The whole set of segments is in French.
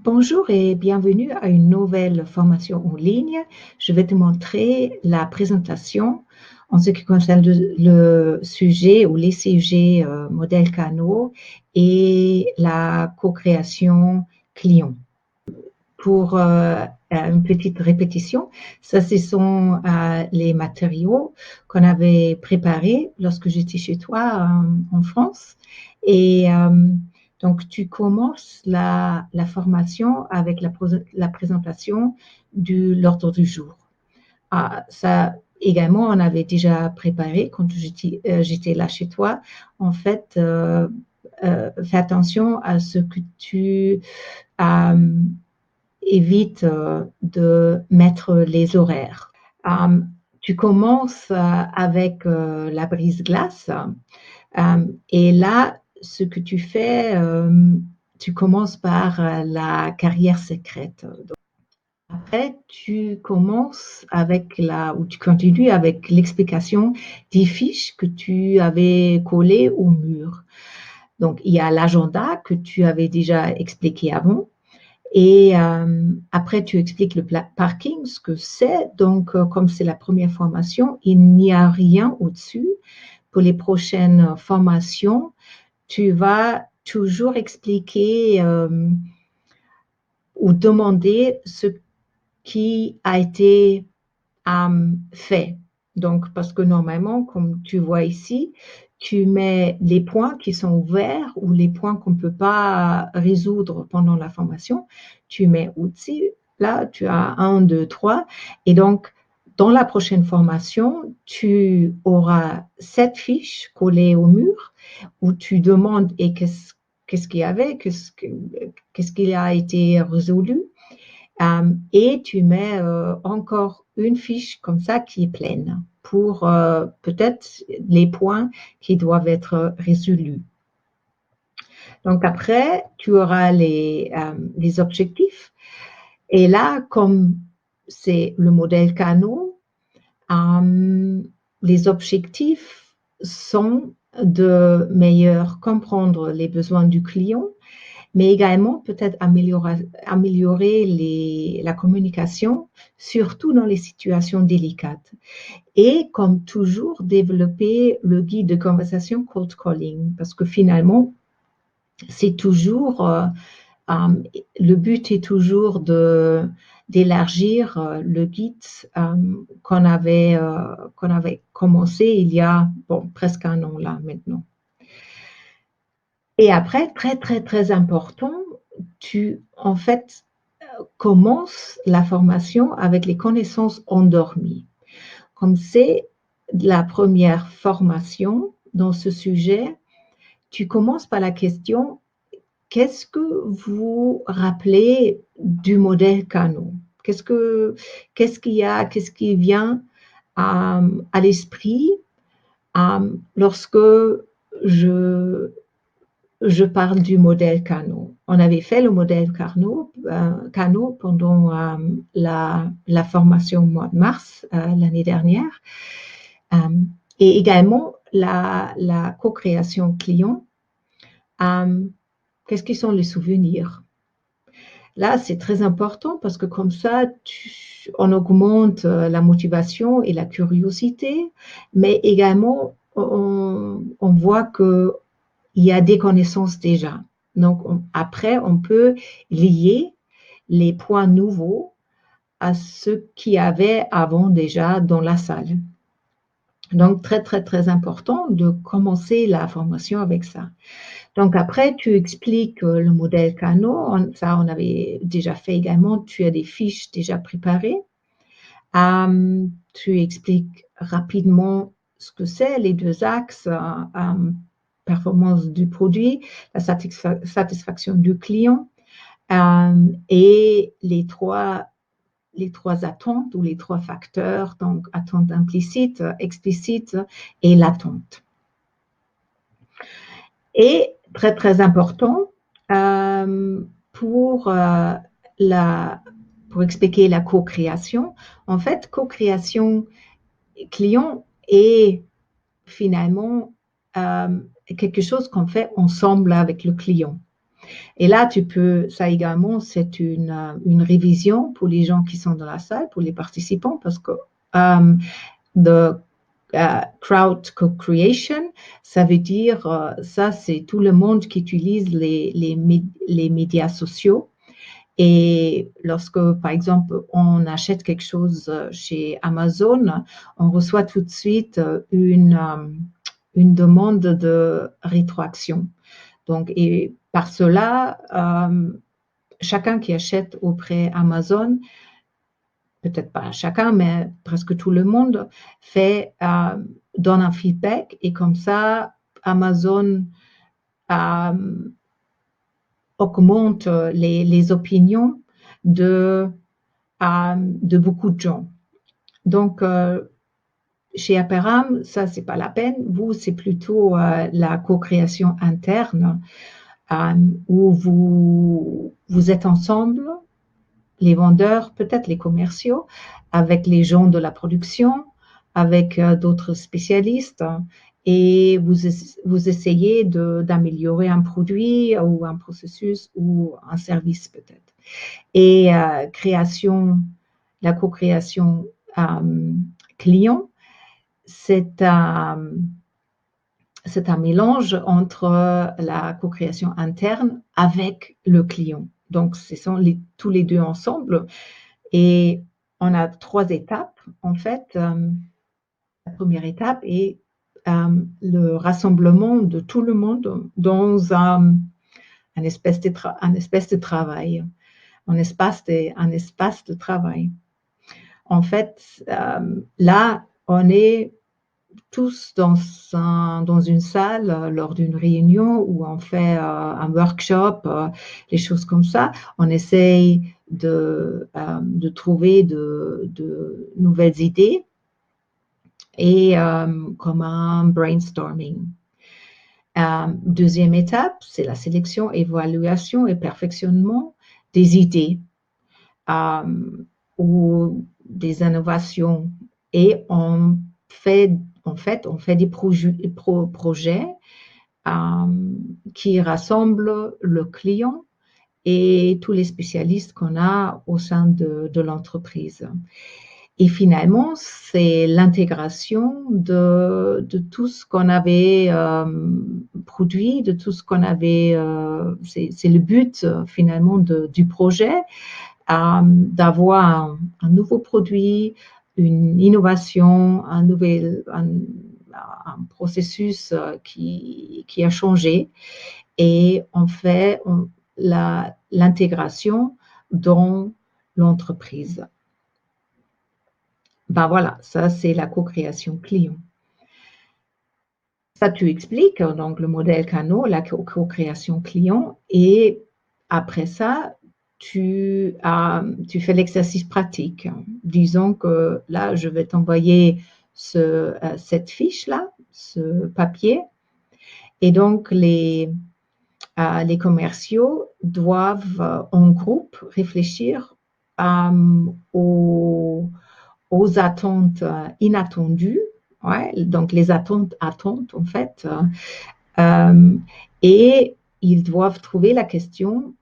Bonjour et bienvenue à une nouvelle formation en ligne. Je vais te montrer la présentation en ce qui concerne le sujet ou les sujets modèle canaux et la co-création client. Pour une petite répétition, ça ce sont les matériaux qu'on avait préparés lorsque j'étais chez toi en France. Et donc, tu commences la formation avec la présentation de l'ordre du jour. Ça également, on avait déjà préparé quand j'étais là chez toi. En fait, fais attention à ce que tu évites de mettre les horaires. Tu commences avec la brise-glace et là, ce que tu fais, tu commences par la carrière secrète. Donc, après, tu commences ou tu continues avec l'explication des fiches que tu avais collées au mur. Donc, il y a l'agenda que tu avais déjà expliqué avant. Et après, tu expliques le parking, ce que c'est. Donc, comme c'est la première formation, il n'y a rien au-dessus. Pour les prochaines formations, tu vas toujours expliquer ou demander ce qui a été fait. Donc, parce que normalement, comme tu vois ici, tu mets les points qui sont ouverts ou les points qu'on ne peut pas résoudre pendant la formation. Tu mets au-dessus, là, tu as 1, 2, 3. Et donc, dans la prochaine formation, tu auras 7 fiches collées au mur où tu demandes et qu'est-ce qu'il y avait, qu'est-ce qui a été résolu. Et tu mets encore une fiche comme ça qui est pleine pour peut-être les points qui doivent être résolus. Donc après, tu auras les objectifs. Et là, comme c'est le modèle canaux, les objectifs sont de mieux comprendre les besoins du client, mais également peut-être améliorer la communication, surtout dans les situations délicates. Et comme toujours, développer le guide de conversation cold calling, parce que finalement, c'est toujours, le but est toujours d'élargir le guide qu'on avait commencé il y a presque un an là maintenant. Et après, très, très, très important, tu, en fait, commences la formation avec les connaissances endormies. Comme c'est la première formation dans ce sujet, tu commences par la question, qu'est-ce que vous rappelez du modèle canaux? Qu'est-ce qui vient à l'esprit lorsque je parle du modèle canaux. On avait fait le modèle canaux pendant la formation au mois de mars l'année dernière. Et également la co-création client. Qu'est-ce qui sont les souvenirs? Là, c'est très important parce que comme ça, on augmente la motivation et la curiosité, mais également, on voit que il y a des connaissances déjà. Donc, après, on peut lier les points nouveaux à ce qu'il y avait avant déjà dans la salle. Donc, très, très, très important de commencer la formation avec ça. Donc, après, tu expliques le modèle canaux. Ça, on avait déjà fait également. Tu as des fiches déjà préparées. Tu expliques rapidement ce que c'est, les deux axes, performance du produit, la satisfaction du client et les trois attentes ou les trois facteurs, donc attente implicite, explicite et l'attente. Et très, très important, pour expliquer la co-création, en fait, co-création client est finalement quelque chose qu'on fait ensemble avec le client. Et là, ça également, c'est une révision pour les gens qui sont dans la salle, pour les participants, parce que de crowd co-creation, ça veut dire, ça c'est tout le monde qui utilise les médias sociaux. Et lorsque, par exemple, on achète quelque chose chez Amazon, on reçoit tout de suite une demande de rétroaction. Donc, et par cela, chacun qui achète auprès Amazon, peut-être pas chacun, mais presque tout le monde, donne un feedback et comme ça, Amazon augmente les opinions de beaucoup de gens. Donc, chez Aperam, ça, c'est pas la peine. Vous, c'est plutôt la co-création interne où vous êtes ensemble, les vendeurs, peut-être les commerciaux, avec les gens de la production, avec d'autres spécialistes, et vous essayez d'améliorer un produit ou un processus ou un service peut-être. Et la co-création client, c'est un mélange entre la co-création interne avec le client. Donc, ce sont tous les deux ensemble. Et on a 3 étapes, en fait. La première étape est le rassemblement de tout le monde dans un espace de travail, un espace de travail. En fait, là, on est tous dans une salle lors d'une réunion où on fait un workshop, des choses comme ça. On essaye de trouver de nouvelles idées et comme un brainstorming. Deuxième étape, c'est la sélection, évaluation et perfectionnement des idées ou des innovations. Et on fait des projets qui rassemblent le client et tous les spécialistes qu'on a au sein de l'entreprise. Et finalement, c'est l'intégration de tout ce qu'on avait produit, de tout ce qu'on avait. C'est le but finalement du projet, d'avoir un nouveau produit, une innovation, un processus qui a changé, et on fait l'intégration dans l'entreprise. Ben voilà, ça c'est la co-création client. Ça tu expliques donc le modèle Kano, la co-création client, et après ça, tu fais l'exercice pratique. Disons que là, je vais t'envoyer cette fiche-là, ce papier, et donc les commerciaux doivent en groupe réfléchir aux attentes inattendues, donc les attentes en fait, et ils doivent trouver la question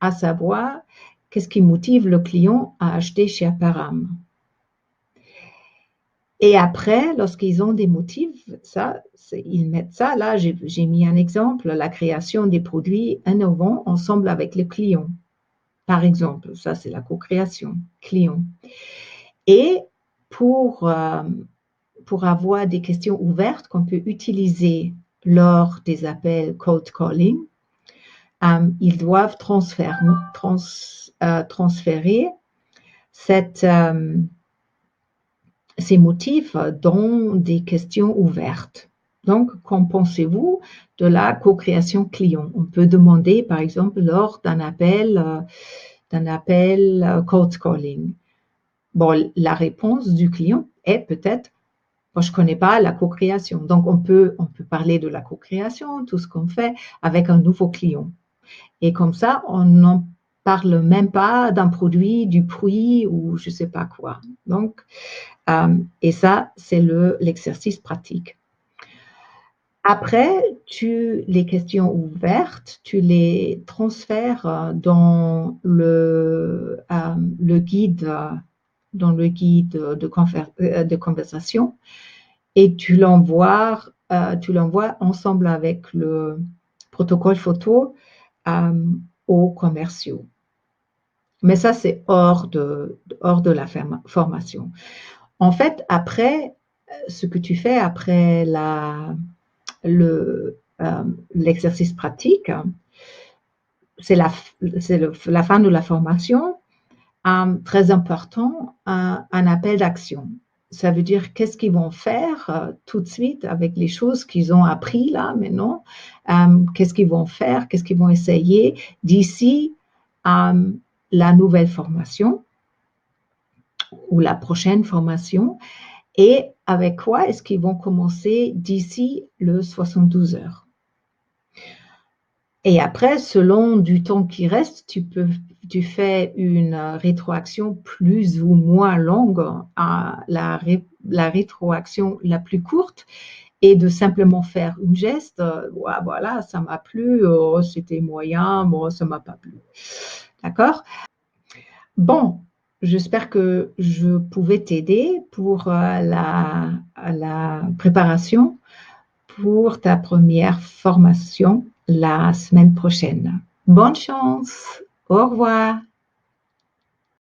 à savoir qu'est-ce qui motive le client à acheter chez Aperam. Et après, lorsqu'ils ont des motifs, ils mettent ça. Là, j'ai mis un exemple, la création des produits innovants ensemble avec le client. Par exemple, ça c'est la co-création client. Et pour avoir des questions ouvertes qu'on peut utiliser lors des appels cold calling, ils doivent transférer ces motifs dans des questions ouvertes. Donc, qu'en pensez-vous de la co-création client? On peut demander, par exemple, lors d'un appel cold calling. Bon, la réponse du client est peut-être moi, je ne connais pas la co-création. Donc, on peut parler de la co-création, tout ce qu'on fait avec un nouveau client. Et comme ça, on n'en parle même pas d'un produit, du prix ou je ne sais pas quoi. Donc, et ça, c'est l'exercice pratique. Après, les questions ouvertes, tu les transfères le guide, dans le guide de conversation et tu l'envoies ensemble avec le protocole photo aux commerciaux. Mais ça, c'est hors de la formation. En fait, après, ce que tu fais après l'exercice pratique, c'est la fin de la formation. Très important, un appel d'action. Ça veut dire qu'est-ce qu'ils vont faire tout de suite avec les choses qu'ils ont appris là maintenant. Qu'est-ce qu'ils vont faire, qu'est-ce qu'ils vont essayer d'ici la nouvelle formation ou la prochaine formation et avec quoi est-ce qu'ils vont commencer d'ici le 72 heures. Et après, selon du temps qui reste, tu fais une rétroaction plus ou moins longue à la rétroaction la plus courte et de simplement faire un geste, ouais, voilà, ça m'a plu, oh, c'était moyen, bon, ça m'a pas plu. D'accord? Bon, j'espère que je pouvais t'aider pour la préparation pour ta première formation la semaine prochaine. Bonne chance. Au revoir.